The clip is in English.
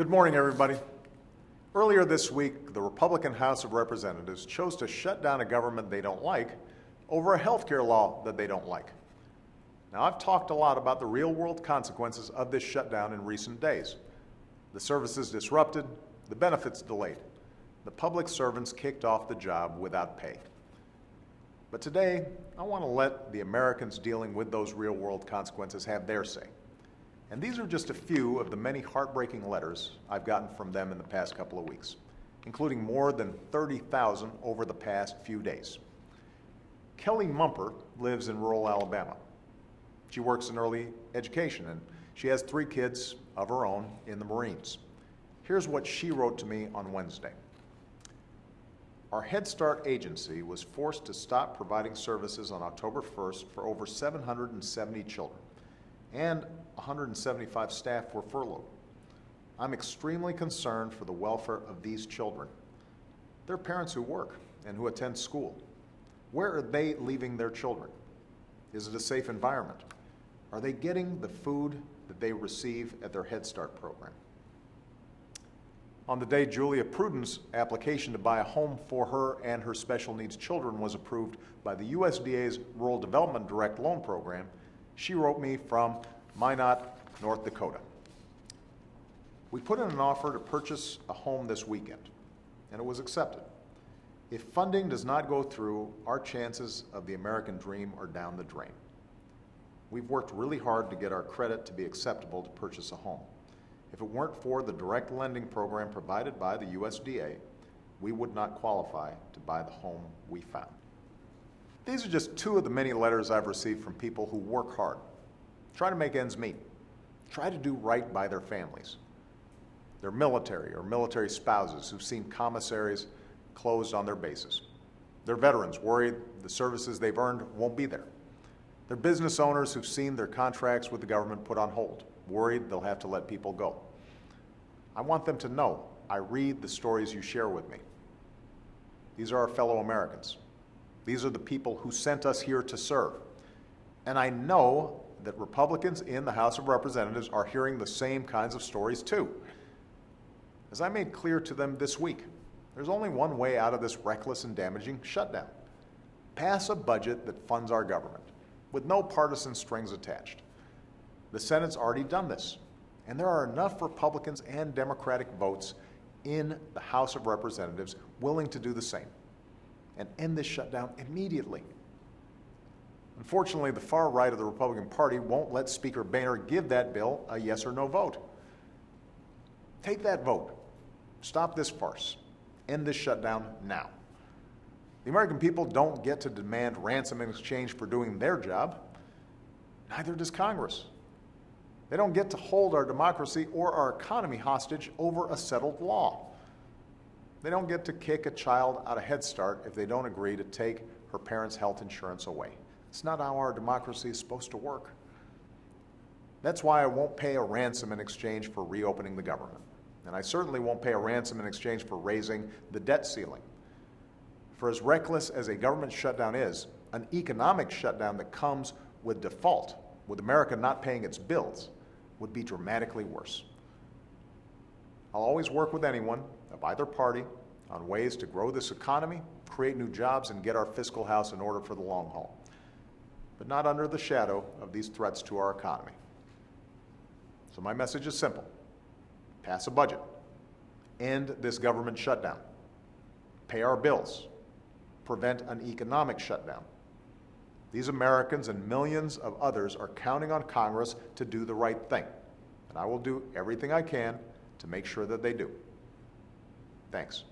Good morning, everybody. Earlier this week, the Republican House of Representatives chose to shut down a government they don't like over a health care law that they don't like. Now, I've talked a lot about the real-world consequences of this shutdown in recent days. The services disrupted, the benefits delayed, the public servants kicked off the job without pay. But today, I want to let the Americans dealing with those real-world consequences have their say. And these are just a few of the many heartbreaking letters I've gotten from them in the past couple of weeks, including more than 30,000 over the past few days. Kelly Mumper lives in rural Alabama. She works in early education, and she has 3 kids of her own in the Marines. Here's what she wrote to me on Wednesday. Our Head Start agency was forced to stop providing services on October 1st for over 770 children, and 175 staff were furloughed. I'm extremely concerned for the welfare of these children. They're parents who work and who attend school. Where are they leaving their children? Is it a safe environment? Are they getting the food that they receive at their Head Start program? On the day Julia Pruden's application to buy a home for her and her special needs children was approved by the USDA's Rural Development Direct Loan Program, she wrote me from Minot, North Dakota. We put in an offer to purchase a home this weekend, and it was accepted. If funding does not go through, our chances of the American dream are down the drain. We've worked really hard to get our credit to be acceptable to purchase a home. If it weren't for the direct lending program provided by the USDA, we would not qualify to buy the home we found. These are just 2 of the many letters I've received from people who work hard, try to make ends meet, try to do right by their families. They're military or military spouses who've seen commissaries closed on their bases. They're veterans worried the services they've earned won't be there. They're business owners who've seen their contracts with the government put on hold, worried they'll have to let people go. I want them to know I read the stories you share with me. These are our fellow Americans. These are the people who sent us here to serve. And I know that Republicans in the House of Representatives are hearing the same kinds of stories too. As I made clear to them this week, there's only one way out of this reckless and damaging shutdown. Pass a budget that funds our government, with no partisan strings attached. The Senate's already done this, and there are enough Republicans and Democratic votes in the House of Representatives willing to do the same and end this shutdown immediately. Unfortunately, the far right of the Republican Party won't let Speaker Boehner give that bill a yes or no vote. Take that vote. Stop this farce. End this shutdown now. The American people don't get to demand ransom in exchange for doing their job. Neither does Congress. They don't get to hold our democracy or our economy hostage over a settled law. They don't get to kick a child out of Head Start if they don't agree to take her parents' health insurance away. It's not how our democracy is supposed to work. That's why I won't pay a ransom in exchange for reopening the government. And I certainly won't pay a ransom in exchange for raising the debt ceiling. For as reckless as a government shutdown is, an economic shutdown that comes with default, with America not paying its bills, would be dramatically worse. I'll always work with anyone of either party on ways to grow this economy, create new jobs, and get our fiscal house in order for the long haul, but not under the shadow of these threats to our economy. So my message is simple. Pass a budget. End this government shutdown. Pay our bills. Prevent an economic shutdown. These Americans and millions of others are counting on Congress to do the right thing, and I will do everything I can to make sure that they do. Thanks.